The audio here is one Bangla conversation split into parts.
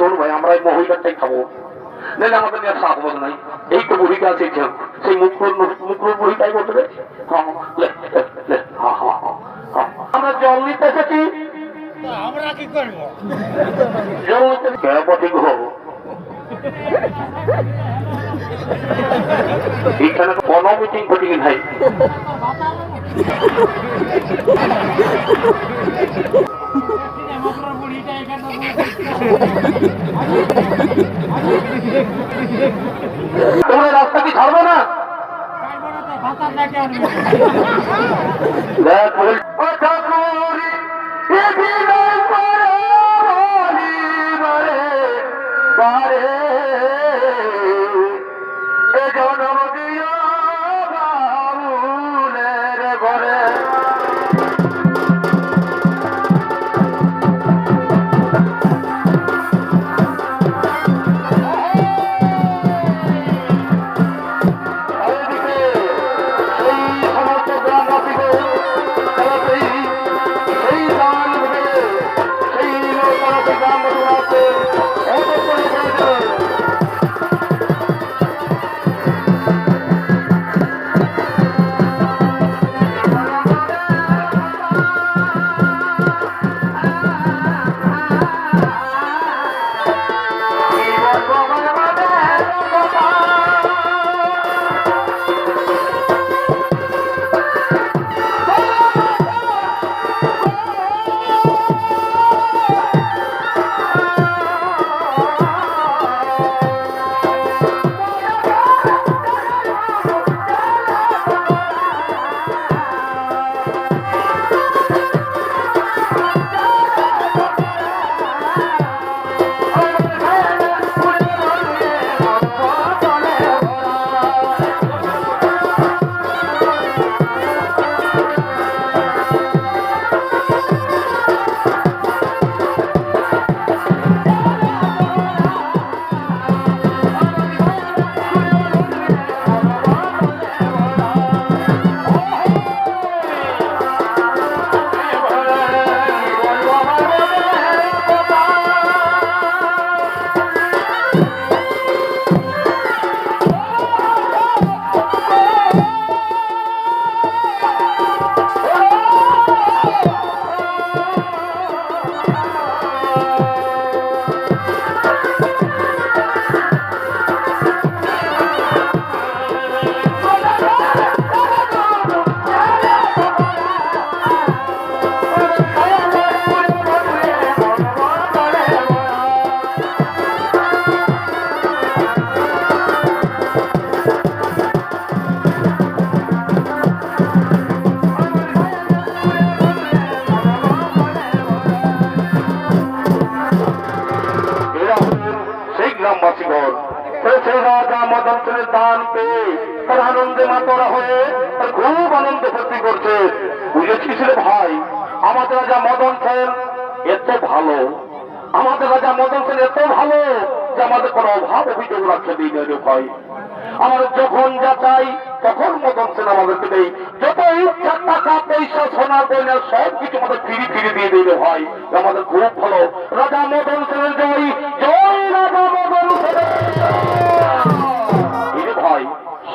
শোন ভাই, আমরা এই মহিলাটাই খাবো, নাহলে আমাদের নিয়ে সাহস নাই। এই তো বুড়িটা আছে, সেই মুখর বুড়িটাই বলতে রে। আমরা জল নিতে এসেছি, আমরা কি করবো? জল নিতে ঠিক হবো। এইখানে কোনো মিটিং ফটিং নাই। তোমরা রাস্তা কি ছাড়বে না? দান পেয়ে তার আনন্দে মাতোয়ারা হয়ে তার খুব আনন্দ ভর্তি করছে। বুঝেছিস রে ভাই, আমাদের রাজা মদন সেন এত ভালো, আমাদের রাজা মদন সেন এত ভালো যে আমাদের কোনো অভাব অভিযোগ রাখতে দিই না রে ভাই। আমাদের যখন যা চাই তখন মদন সেন আমাদেরকে দেয়, যত ইচ্ছা টাকা পয়সা সোনা গয়না সব কিছু আমাদের ফিরি ফিরি দিয়ে দিলে ভাই। আমাদের খুব ভালো। রাজা মদন সেনের জয়, জয় রাজা মদন সেনের ভাই।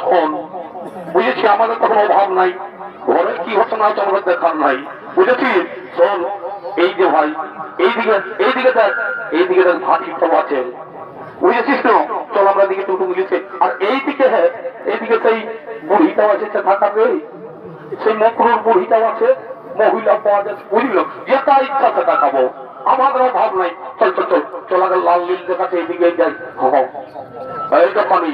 শোন, বুঝেছি আমাদের তখন অভাব নাই, ঘরে কি হতো না হতো আমাদের দেখার নাই, বুঝেছিস? শোন, এই যে ভাই এইদিকে এইদিকে দেখ, এইদিকে দেখ ভাতি সব আছে, বুঝেছিস তো? চল আমরা দিকে টুটু বুঝেছে। আর এইদিকে হ্যাঁ, এইদিকে সেই বুড়িটাও আছে, থাকাবে সেই মকরুর বুড়িটাও আছে, মহিলা পাওয়া যাচ্ছে, বুঝলো? যেটা ইচ্ছা সেটা খাবো, আমাদের অভাব নাই। চল চল চল চল, আগে লাল নীল দেখাচ্ছে, এইদিকে যাই। এই তো পানি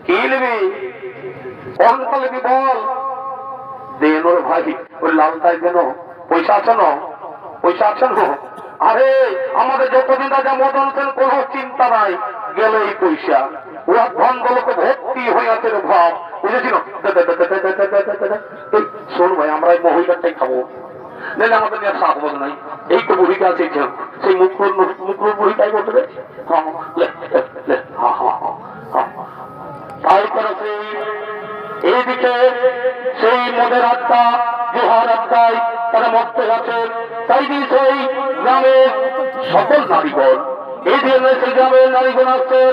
কি নেবি, কোনটা নেবি বল? দেন ওর ভাই, ওই লালটাই দেন। পয়সা আছে না? পয়সা আছে না? আরে আমাদের যতদিন রাজা মদন সেন কোনো চিন্তা নাই, গেল এই পয়সা। ওরা ধন দলকে ভর্তি হয়ে আছে রে ভাব, বুঝেছিল? শোন ভাই, আমরা এই মহিলাটাই খাবো, নাহলে আমাদের নিয়ে সাহস নাই। এই তো বুড়িটা আছে, সেই মুখর বুড়িটাই বলতে রে। তাই করেছে এইদিকে সেই মদের আড্ডা, জোহার আড্ডায় তারা মরতে গেছে। তাই দিয়ে সেই গ্রামে সকল নারীগণ এই দিন সেই গ্রামের নারীগণ আসছেন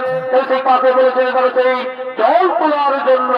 সেই পাশে বলেছেন তারা সেই জল তোলার জন্য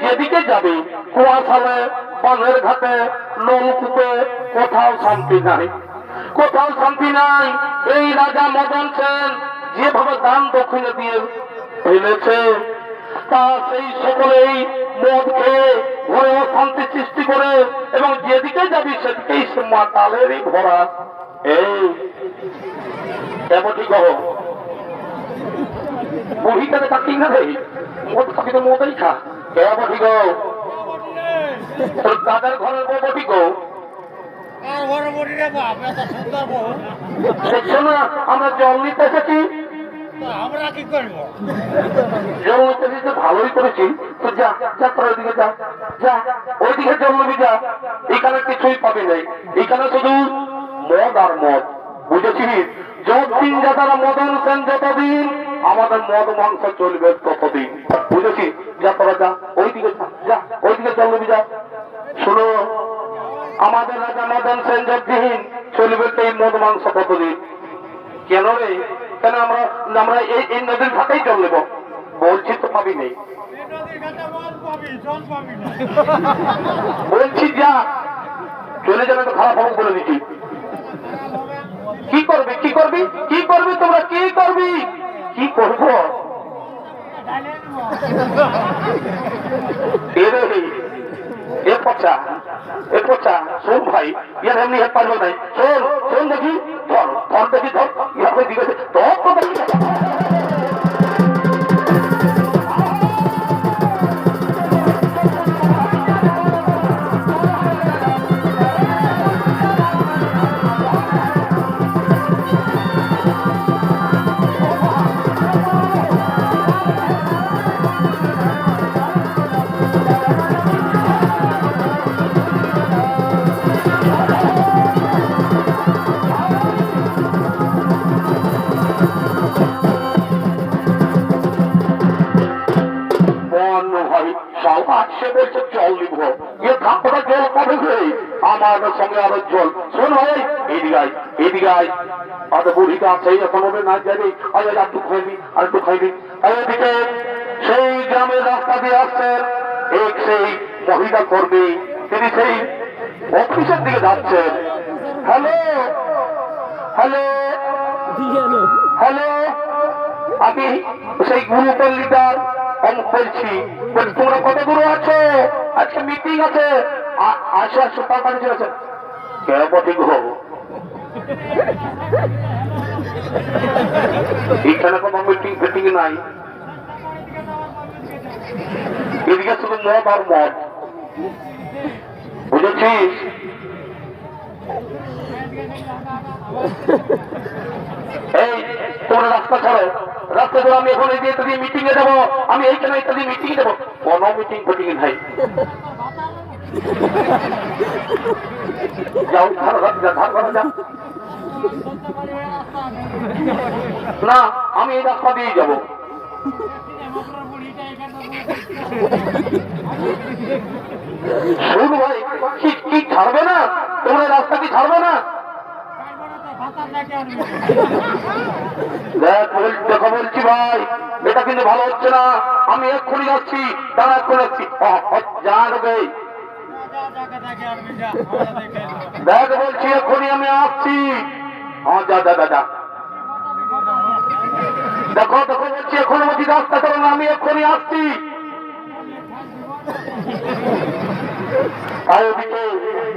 যেদিকে যাবে কুয়াশালে, বাঁধের ঘাটে, নলকূপে, কোথাও শান্তি নাই, কোথাও শান্তি নাই। এই রাজা মদন সেন যেভাবে দান দক্ষিণে দিয়ে ফেলেছে, তা সেই সকলেই মদ খেয়ে ঘরে অশান্তি সৃষ্টি করে, এবং যেদিকে যাবি সেদিকেই সে মাতালেরই ভরা। এই কেমন ঠিক হবো বুড়িটাকে তাকি না রে, মদ খাবি তো মদই খা। কেমন ঠিক হো তোর দাদার ঘরের বউ ঠিক হো। আর বড় বড় রে বাপ, এত সুন্দর বউ। দেখছো না আমরা জল নিতে এসেছি, তা আমরা কি করবো? জল নিতে এসেছি ভালোই করেছি। তো যা যা তোর ওইদিকে যা, যা ওইদিকে জল নিবি যা। এখানে কিছুই পাবি নাই, এখানে শুধু মদ আর মদ, বুঝেছিস? যতদিন যা তারা মদন সেন যতদিন, আমাদের মদ মাংস চলবে ততদিন, বুঝেছিস? যা তোরা যা ওইদিকে যা, যা ওইদিকে জল নিবি যা। শোনো, আমাদের রাজা মদন সেন যতদিন চলবে এই মদ মাংস ততদিন। কেন রে? কেন আমরা আমরা এই নদীর ঘাটেই জল নেব? বলছি তো পাবি নেই, এই নদীর ঘাটে মদ পাবি, জল পাবি না। বলছি যা, চলে যাবে তো খারাপ হবে বলে দিচ্ছি। কি করবি কি করবি কি করবি তোমরা কি করবি? কি করবো এ পচা, এ পচা। শোন ভাই, ইয়ার এমনি হেট পারবো নাই। শোন শোন দেখি, ধর ধর দেখি, ধর ইয়াকে দিকে ধর তো দেখি। সে বলছে জল নিব, এ কাপড়টা জল কবে গে আমাদের সঙ্গে আরো জল। শোন ভাই, এইদিকে আয়, এইদিকে আয়। আর বুড়িটা আছে এখন হবে না যাবি, আর একটু খাইবি আর একটু খাইবি। এদিকে সেই গ্রামের রাস্তা দিয়ে আসছেন এক সেই মহিলা কর্মী, তিনি সেই অফিসের দিকে যাচ্ছেন। হ্যালো হ্যালো হ্যালো, আমি সেই গ্রুপের লিডার বলছি। তোমরা কত দূর আছো? আজকে মিটিং আছে, আসো আসো তাড়াতাড়ি চলে আসো। কেমন ঠিক হবো? এখানে কোনো মিটিং ফিটিং নাই, এদিকে শুধু মদ আর মদ, বুঝেছিস? এই তোমরা রাস্তা ছাড়ো, রাস্তা ধরো। আমি এখন এই দিয়ে মিটিং এ যাবো, আমি এইখানে ইত্যাদি মিটিং এ যাবো। কোনো মিটিং ফিটিং নাই, যাও ধার ঘর যা। না, আমি এই রাস্তা দিয়েই যাবো। শুন ভাই, কি ছাড়বে না? তোমরা রাস্তা কি ছাড়বে না? দেখো বলছি ভাই, এটা কিন্তু ভালো হচ্ছে না। আমি এক্ষুনি যাচ্ছি, তারা এক্ষুনি যাচ্ছি। যা ঢোকে দেখ, বলছি এক্ষুনি আমি আসছি। হ্যাঁ যা যা যা। দেখো দেখো বলছি, এখন বলছি রাস্তা করো না, আমি এক্ষুনি আসছি।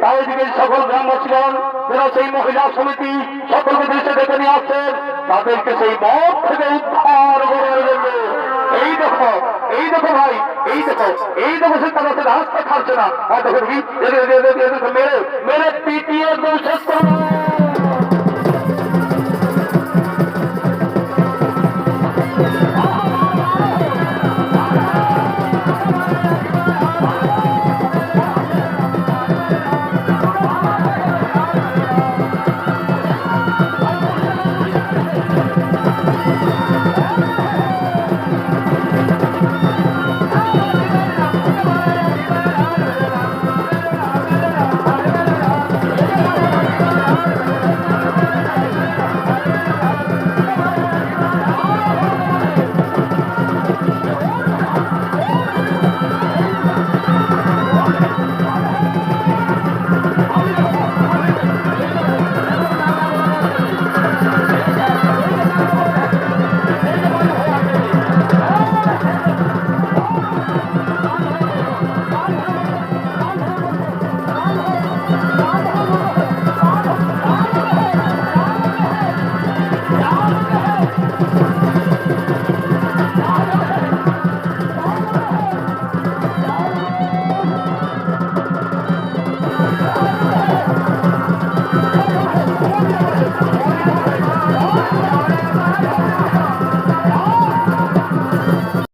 তাই দিকে সকল গ্রামবাসীগণ যারা সেই মহিলা সমিতি সকলকে দেশে ডেকে নিয়ে আসছেন, তাদেরকে সেই মদ থেকে উদ্ধার করার জন্য। এই দেখো এই দেখো ভাই, এই দেখো এই দেখো, সে তারা রাস্তা ছাড়ছে না। আর দেখো মেরে মেরে পিটিয়ে শেষ করো।